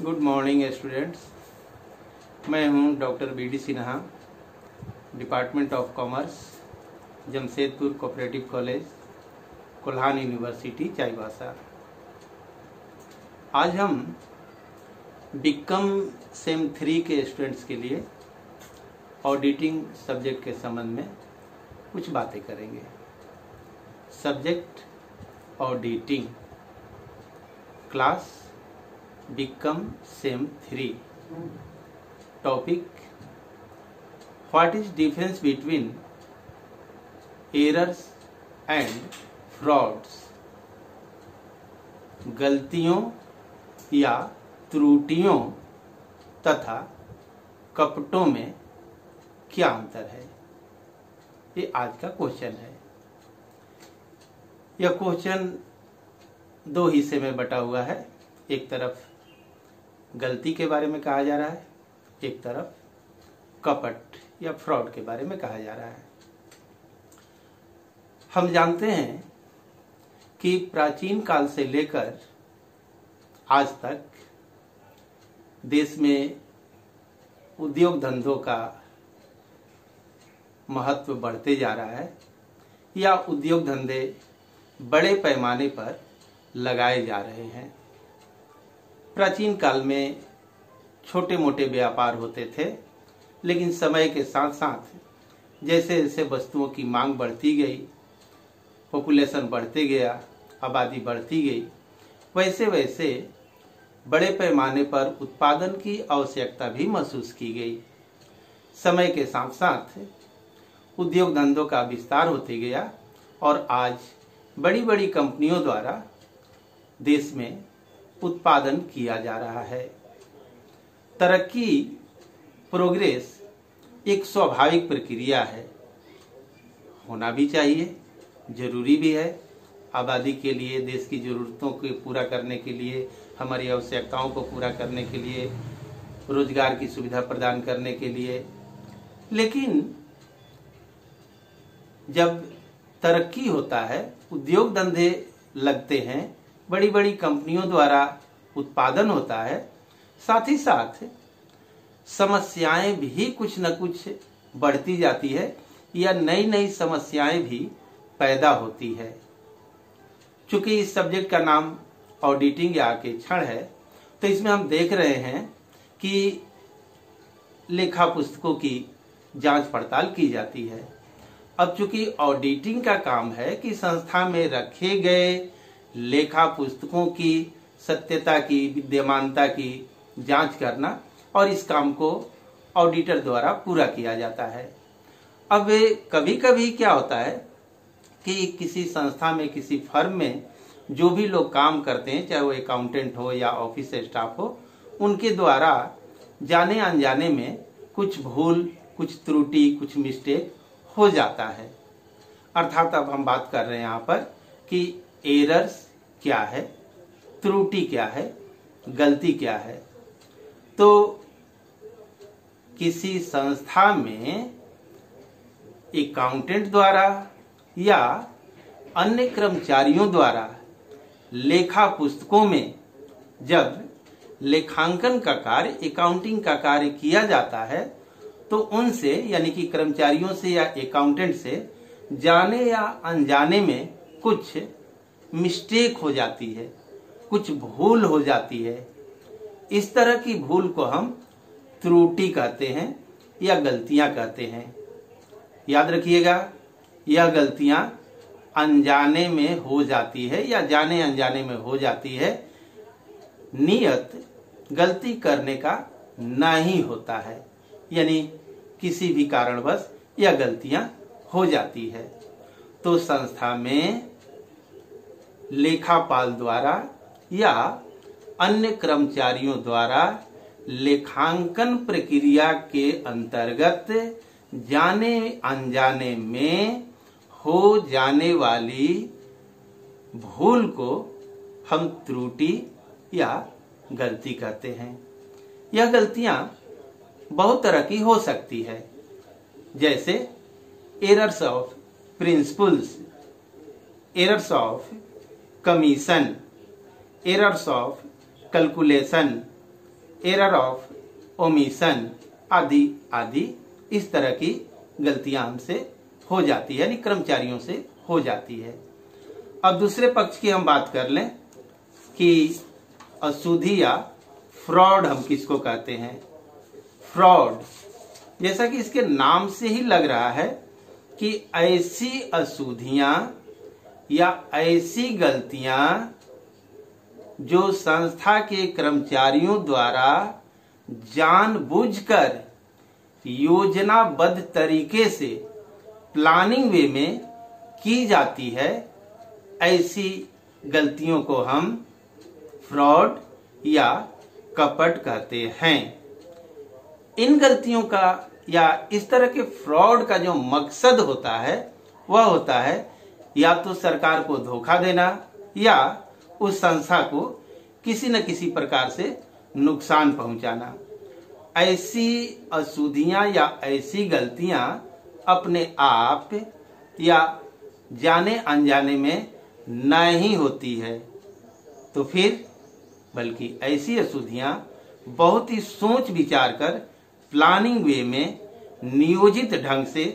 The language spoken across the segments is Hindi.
Good morning students. मैं हूं doctor B D Sinha, department of commerce, Jamshedpur cooperative college, Kolhan university, Chaibasa. आज हम बीकॉम सेम 3 के स्टूडेंट्स के लिए ऑडिटिंग सब्जेक्ट के संबंध में कुछ बातें करेंगे। Subject auditing, class B Com sem 3। Topic what is difference between errors and frauds. गलतियों या त्रुटियों तथा कपटों में क्या अंतर है, ये आज का क्वेश्चन है। यह क्वेश्चन 2 हिस्से में बटा हुआ है। एक तरफ गलती के बारे में कहा जा रहा है, एक तरफ कपट या फ्रॉड के बारे में कहा जा रहा है। हम जानते हैं कि प्राचीन काल से लेकर आज तक देश में उद्योग धंधों का महत्व बढ़ते जा रहा है या उद्योग धंधे बड़े पैमाने पर लगाए जा रहे हैं। प्राचीन काल में छोटे मोटे व्यापार होते थे, लेकिन समय के साथ साथ जैसे जैसे वस्तुओं की मांग बढ़ती गई, पॉपुलेशन बढ़ते गया, आबादी बढ़ती गई, वैसे वैसे बड़े पैमाने पर उत्पादन की आवश्यकता भी महसूस की गई। समय के साथ साथ उद्योग धंधों का विस्तार होते गया और आज बड़ी बड़ी कंपनियों द्वारा देश में उत्पादन किया जा रहा है। तरक्की, प्रोग्रेस एक स्वाभाविक प्रक्रिया है, होना भी चाहिए, जरूरी भी है। आबादी के लिए, देश की जरूरतों को पूरा करने के लिए, हमारी आवश्यकताओं को पूरा करने के लिए, रोजगार की सुविधा प्रदान करने के लिए। लेकिन जब तरक्की होता है, उद्योग धंधे लगते हैं, बड़ी बड़ी कंपनियों द्वारा उत्पादन होता है, साथ ही साथ समस्याएं भी कुछ न कुछ बढ़ती जाती है या नई नई समस्याएं भी पैदा होती है। चूंकि इस सब्जेक्ट का नाम ऑडिटिंग या आकेक्षण है, तो इसमें हम देख रहे हैं कि लेखा पुस्तकों की जांच पड़ताल की जाती है। अब चूंकि ऑडिटिंग का काम है कि संस्था में रखे गए लेखा पुस्तकों की सत्यता की, विद्यमानता की जांच करना, और इस काम को ऑडिटर द्वारा पूरा किया जाता है। अब कभी कभी क्या होता है कि किसी संस्था में, किसी फर्म में जो भी लोग काम करते हैं, चाहे वो अकाउंटेंट हो या ऑफिस स्टाफ हो, उनके द्वारा जाने अनजाने में कुछ भूल, कुछ त्रुटि, कुछ मिस्टेक हो जाता है। अर्थात अब हम बात कर रहे हैं यहाँ पर कि एरर्स क्या है, त्रुटि क्या है, गलती क्या है। तो किसी संस्था में अकाउंटेंट द्वारा या अन्य कर्मचारियों द्वारा लेखा पुस्तकों में जब लेखांकन का कार्य, अकाउंटिंग का कार्य किया जाता है, तो उनसे, यानी कि कर्मचारियों से या अकाउंटेंट से जाने या अनजाने में कुछ मिस्टेक हो जाती है, कुछ भूल हो जाती है। इस तरह की भूल को हम त्रुटि कहते हैं या गलतियां कहते हैं। याद रखिएगा, यह गलतियां अनजाने में हो जाती है या जाने अनजाने में हो जाती है। नियत गलती करने का नहीं होता है, यानी किसी भी कारणवश यह गलतियां हो जाती है। तो संस्था में लेखापाल द्वारा या अन्य कर्मचारियों द्वारा लेखांकन प्रक्रिया के अंतर्गत जाने अनजाने में हो जाने वाली भूल को हम त्रुटि या गलती कहते हैं। यह गलतियां बहुत तरह की हो सकती है, जैसे errors of principles, errors of commission, errors of calculation, error of omission आदि आदि इस तरह की गलतियां हमसे हो जाती है, यानी कर्मचारियों से हो जाती है। अब दूसरे पक्ष की हम बात कर लें कि अशुद्धि या फ्रॉड हम किसको कहते हैं। फ्रॉड, जैसा कि इसके नाम से ही लग रहा है कि ऐसी अशुद्धियां या ऐसी गलतियां जो संस्था के कर्मचारियों द्वारा जानबूझकर योजनाबद्ध तरीके से प्लानिंग वे में की जाती है, ऐसी गलतियों को हम फ्रॉड या कपट कहते हैं। इन गलतियों का या इस तरह के फ्रॉड का जो मकसद होता है वह होता है या तो सरकार को धोखा देना या उस संस्था को किसी न किसी प्रकार से नुकसान पहुंचाना। ऐसी अशुद्धियां या ऐसी गलतियां अपने आप या जाने अनजाने में नहीं होती है, तो फिर बल्कि ऐसी अशुद्धियां बहुत ही सोच विचार कर प्लानिंग वे में नियोजित ढंग से,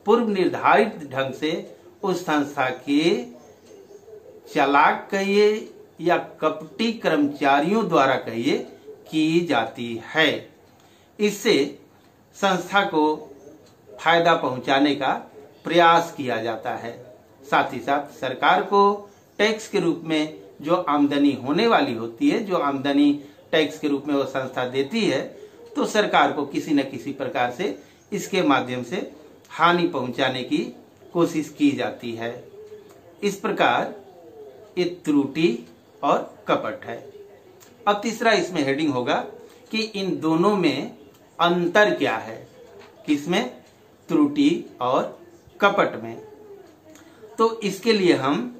पूर्व निर्धारित ढंग से उस संस्था के चालाक कहिए या कपटी कर्मचारियों द्वारा कहिए की जाती है। इससे संस्था को फायदा पहुंचाने का प्रयास किया जाता है। साथ ही साथ सरकार को टैक्स के रूप में जो आमदनी होने वाली होती है, जो आमदनी टैक्स के रूप में वो संस्था देती है, तो सरकार को किसी न किसी प्रकार से इसके माध्यम से हानि पहुंचाने की कोशिश की जाती है। इस प्रकार ये त्रुटि और कपट है। अब तीसरा इसमें हेडिंग होगा कि इन दोनों में अंतर क्या है, किसमें, त्रुटि और कपट में। तो इसके लिए हम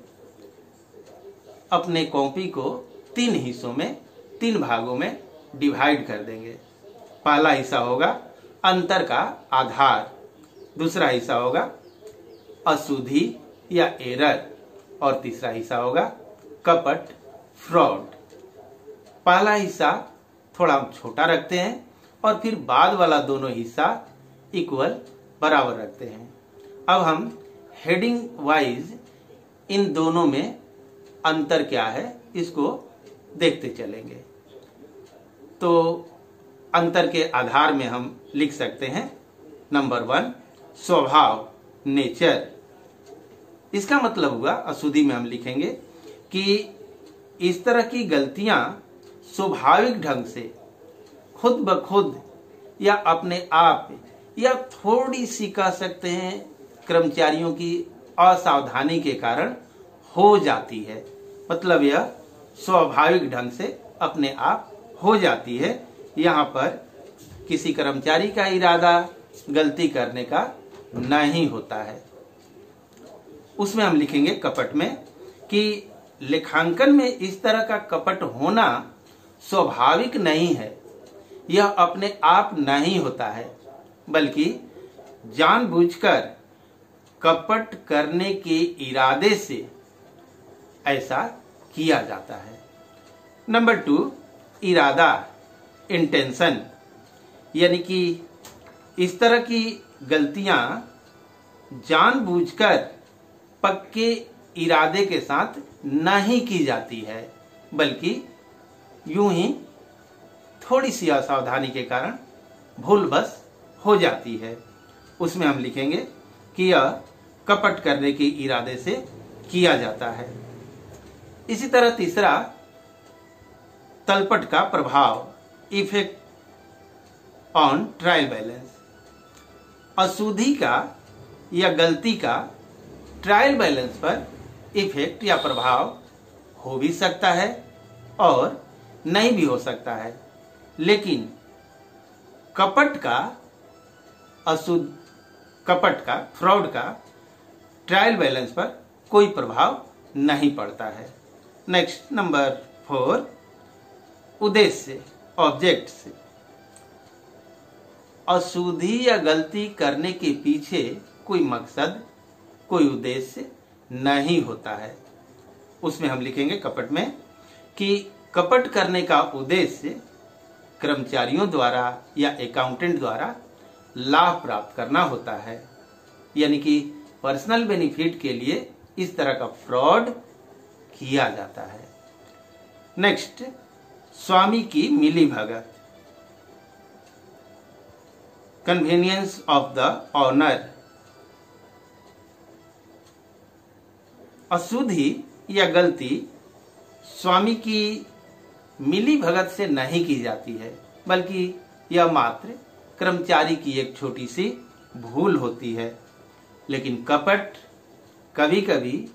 अपने कॉपी को 3 हिस्सों में, 3 भागों में डिवाइड कर देंगे। पहला हिस्सा होगा अंतर का आधार, दूसरा हिस्सा होगा अशुद्धि या एरर, और तीसरा हिस्सा होगा कपट, फ्रॉड। पहला हिस्सा थोड़ा हम छोटा रखते हैं और फिर बाद वाला दोनों हिस्सा इक्वल बराबर रखते हैं। अब हम हेडिंग वाइज इन दोनों में अंतर क्या है इसको देखते चलेंगे। तो अंतर के आधार में हम लिख सकते हैं नंबर 1 स्वभाव, नेचर। इसका मतलब हुआ, अशुद्धि में हम लिखेंगे कि इस तरह की गलतियां स्वाभाविक ढंग से खुद ब खुद या अपने आप या थोड़ी सी कह सकते हैं कर्मचारियों की असावधानी के कारण हो जाती है। मतलब यह स्वाभाविक ढंग से अपने आप हो जाती है। यहाँ पर किसी कर्मचारी का इरादा गलती करने का नहीं होता है। उसमें हम लिखेंगे कपट में कि लेखांकन में इस तरह का कपट होना स्वाभाविक नहीं है, यह अपने आप नहीं होता है, बल्कि जानबूझकर कपट करने के इरादे से ऐसा किया जाता है। नंबर 2 इरादा, इंटेंशन, यानी कि इस तरह की गलतियां जानबूझकर पक्के इरादे के साथ नहीं की जाती है, बल्कि यूं ही थोड़ी सी असावधानी के कारण भूलवश हो जाती है। उसमें हम लिखेंगे कि यह कपट करने के इरादे से किया जाता है। इसी तरह तीसरा तलपट का प्रभाव, इफेक्ट ऑन ट्रायल बैलेंस। अशुद्धि का या गलती का ट्रायल बैलेंस पर इफेक्ट या प्रभाव हो भी सकता है और नहीं भी हो सकता है, लेकिन कपट का फ्रॉड का ट्रायल बैलेंस पर कोई प्रभाव नहीं पड़ता है। नेक्स्ट नंबर 4 उद्देश्य, ऑब्जेक्ट्स। अशुद्धि या गलती करने के पीछे कोई मकसद, कोई उद्देश्य नहीं होता है। उसमें हम लिखेंगे कपट में कि कपट करने का उद्देश्य कर्मचारियों द्वारा या अकाउंटेंट द्वारा लाभ प्राप्त करना होता है। यानी कि पर्सनल बेनिफिट के लिए इस तरह का फ्रॉड किया जाता है। नेक्स्ट, स्वामी की मिलीभगत, कन्वीनियंस ऑफ द ऑनर। अशुद्धि या गलती स्वामी की मिलीभगत से नहीं की जाती है, बल्कि यह मात्र कर्मचारी की एक छोटी सी भूल होती है। लेकिन कपट कभी कभी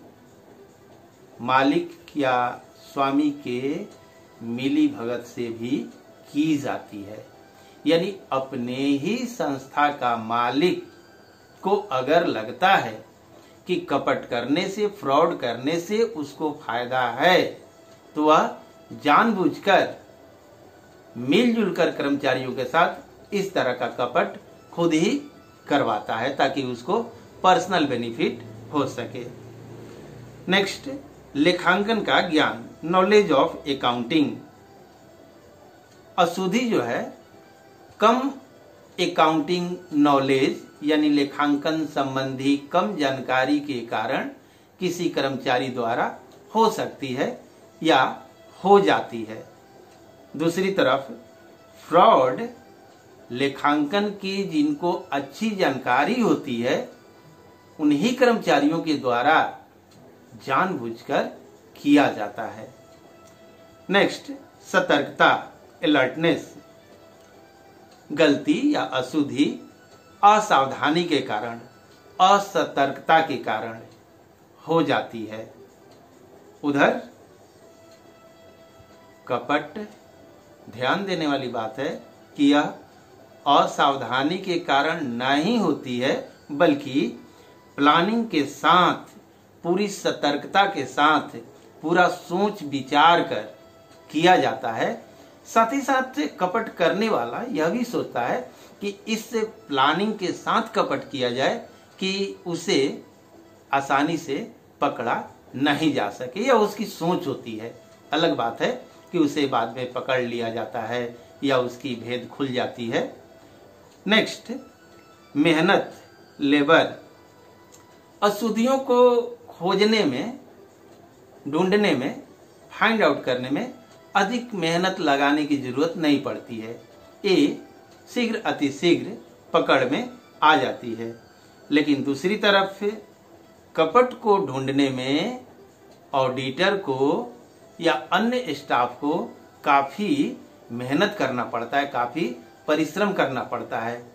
मालिक या स्वामी के मिलीभगत से भी की जाती है। यानी अपने ही संस्था का मालिक को अगर लगता है कि कपट करने से, फ्रॉड करने से उसको फायदा है, तो वह जानबूझकर मिलजुल कर कर्मचारियों के साथ इस तरह का कपट खुद ही करवाता है ताकि उसको पर्सनल बेनिफिट हो सके। नेक्स्ट, लेखांकन का ज्ञान, नॉलेज ऑफ अकाउंटिंग। अशुद्धि जो है कम अकाउंटिंग नॉलेज यानी लेखांकन संबंधी कम जानकारी के कारण किसी कर्मचारी द्वारा हो सकती है या हो जाती है। दूसरी तरफ फ्रॉड लेखांकन की जिनको अच्छी जानकारी होती है उन्हीं कर्मचारियों के द्वारा जानबूझकर किया जाता है। नेक्स्ट, सतर्कता, अलर्टनेस। गलती या अशुद्धि असावधानी के कारण, असतर्कता के कारण हो जाती है। उधर कपट, ध्यान देने वाली बात है कि यह असावधानी के कारण नहीं होती है, बल्कि प्लानिंग के साथ, पूरी सतर्कता के साथ, पूरा सोच विचार कर किया जाता है। साथ ही साथ कपट करने वाला यह भी सोचता है कि इस प्लानिंग के साथ कपट किया जाए कि उसे आसानी से पकड़ा नहीं जा सके, या उसकी सोच होती है। अलग बात है कि उसे बाद में पकड़ लिया जाता है या उसकी भेद खुल जाती है। नेक्स्ट, मेहनत, लेबर। अशुद्धियों को खोजने में, ढूंढने में, फाइंड आउट करने में अधिक मेहनत लगाने की जरूरत नहीं पड़ती है। ये शीघ्र अतिशीघ्र पकड़ में आ जाती है। लेकिन दूसरी तरफ कपट को ढूंढने में ऑडिटर को या अन्य स्टाफ को काफी मेहनत करना पड़ता है, काफी परिश्रम करना पड़ता है।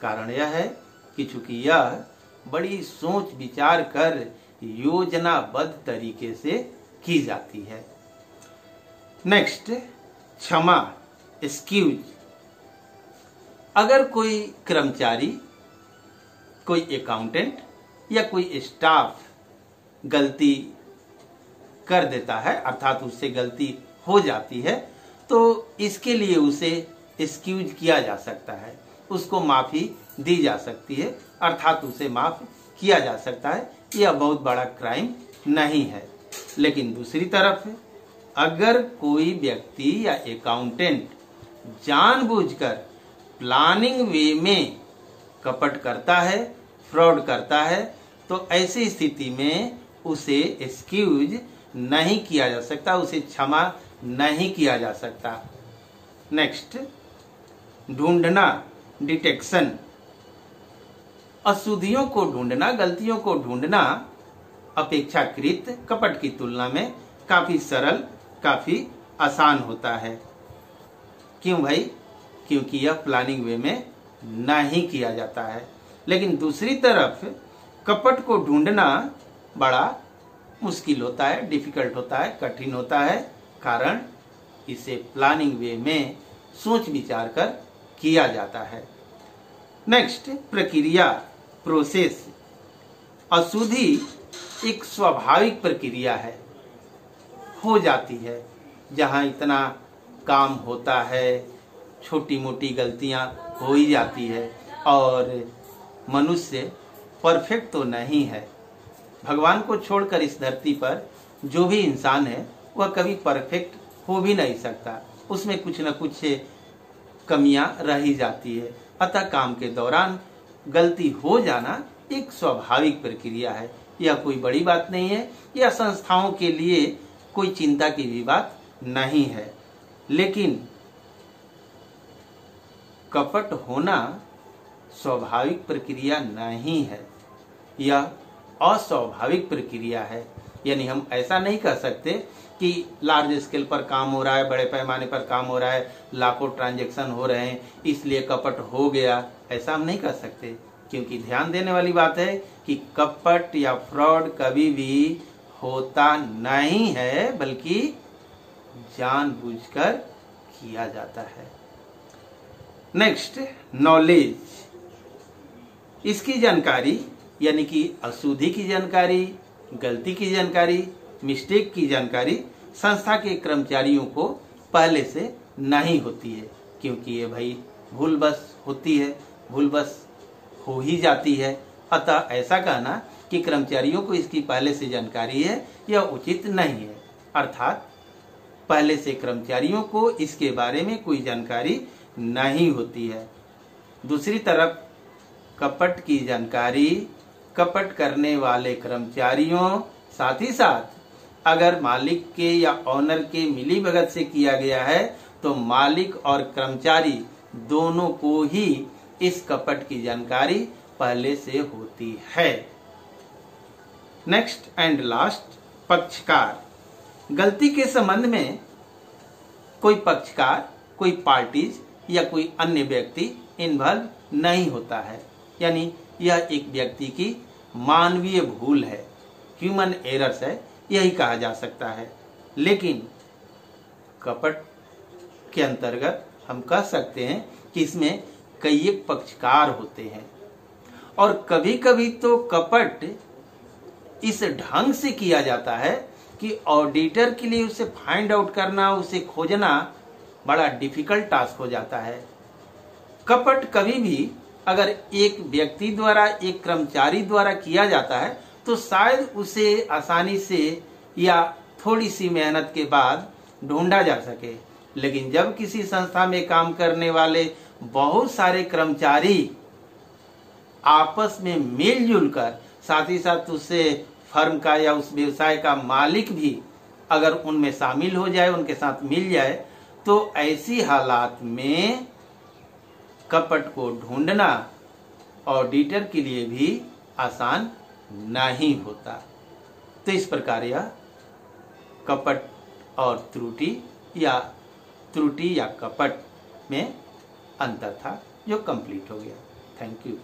कारण यह है कि चूंकि यह बड़ी सोच विचार कर योजनाबद्ध तरीके से की जाती है। नेक्स्ट, क्षमा, एक्सक्यूज। अगर कोई कर्मचारी, कोई अकाउंटेंट या कोई स्टाफ गलती कर देता है, अर्थात उससे गलती हो जाती है, तो इसके लिए उसे एक्सक्यूज किया जा सकता है, उसको माफी दी जा सकती है, अर्थात उसे माफ किया जा सकता है। यह बहुत बड़ा क्राइम नहीं है। लेकिन दूसरी तरफ अगर कोई व्यक्ति या अकाउंटेंट जानबूझकर प्लानिंग वे में कपट करता है, फ्रॉड करता है, तो ऐसी स्थिति में उसे एक्सक्यूज नहीं किया जा सकता, उसे क्षमा नहीं किया जा सकता। नेक्स्ट, ढूंढना, डिटेक्शन। अशुद्धियों को ढूंढना, गलतियों को ढूंढना अपेक्षाकृत कपट की तुलना में काफी सरल, काफी आसान होता है। क्यों भाई? क्योंकि यह प्लानिंग वे में नहीं किया जाता है। लेकिन दूसरी तरफ कपट को ढूंढना बड़ा मुश्किल होता है, डिफिकल्ट होता है, कठिन होता है। कारण इसे प्लानिंग वे में सोच विचार कर किया जाता है। नेक्स्ट, प्रक्रिया, प्रोसेस। अशुद्धि एक स्वाभाविक प्रक्रिया है, हो जाती है। जहां इतना काम होता है, छोटी मोटी गलतियां हो ही जाती है, और मनुष्य परफेक्ट तो नहीं है। भगवान को छोड़कर इस धरती पर जो भी इंसान है वह कभी परफेक्ट हो भी नहीं सकता। उसमें कुछ न कुछ कमियां रह ही जाती है। अतः काम के दौरान गलती हो जाना एक स्वाभाविक प्रक्रिया है, यह कोई बड़ी बात नहीं है, यह संस्थाओं के लिए कोई चिंता की भी बात नहीं है। लेकिन कपट होना स्वाभाविक प्रक्रिया नहीं है, यह अस्वाभाविक प्रक्रिया है। यानी हम ऐसा नहीं कह सकते कि लार्ज स्केल पर काम हो रहा है, बड़े पैमाने पर काम हो रहा है, लाखों ट्रांजैक्शन हो रहे हैं, इसलिए कपट हो गया, ऐसा हम नहीं कह सकते। क्योंकि ध्यान देने वाली बात है कि कपट या फ्रॉड कभी भी होता नहीं है, बल्कि जानबूझकर किया जाता है। Next, knowledge. इसकी जानकारी यानी कि अशुद्धि की जानकारी, गलती की जानकारी, मिस्टेक की जानकारी संस्था के कर्मचारियों को पहले से नहीं होती है, क्योंकि ये भाई भूल बस होती है, भूल बस हो ही जाती है। अतः ऐसा कहना कि कर्मचारियों को इसकी पहले से जानकारी है, यह उचित नहीं है। अर्थात पहले से कर्मचारियों को इसके बारे में कोई जानकारी नहीं होती है। दूसरी तरफ कपट की जानकारी कपट करने वाले कर्मचारियों, साथ ही साथ अगर मालिक के या ऑनर के मिलीभगत से किया गया है तो मालिक और कर्मचारी दोनों को ही इस कपट की जानकारी पहले से होती है। नेक्स्ट एंड लास्ट, पक्षकार। गलती के संबंध में कोई पक्षकार, कोई पार्टीज या कोई अन्य व्यक्ति इन्वॉल्व नहीं होता है, यानी यह एक व्यक्ति की मानवीय भूल है, ह्यूमन एरर्स है, यही कहा जा सकता है। लेकिन कपट के अंतर्गत हम कह सकते हैं कि इसमें कई एक पक्षकार होते हैं, और कभी कभी तो कपट इस ढंग से किया जाता है कि ऑडिटर के लिए उसे फाइंड आउट करना, उसे खोजना बड़ा डिफिकल्ट टास्क हो जाता है। कपट कभी भी अगर एक व्यक्ति द्वारा, एक कर्मचारी द्वारा किया जाता है तो शायद उसे आसानी से या थोड़ी सी मेहनत के बाद ढूंढा जा सके। लेकिन जब किसी संस्था में काम करने वाले बहुत सारे कर्मचारी आपस में मिलजुल कर, साथ ही साथ उससे फर्म का या उस व्यवसाय का मालिक भी अगर उनमें शामिल हो जाए, उनके साथ मिल जाए, तो ऐसी हालात में कपट को ढूंढना ऑडिटर के लिए भी आसान नहीं होता। तो इस प्रकार यह कपट और त्रुटि या कपट में अंतर था, जो कंप्लीट हो गया। Thank you.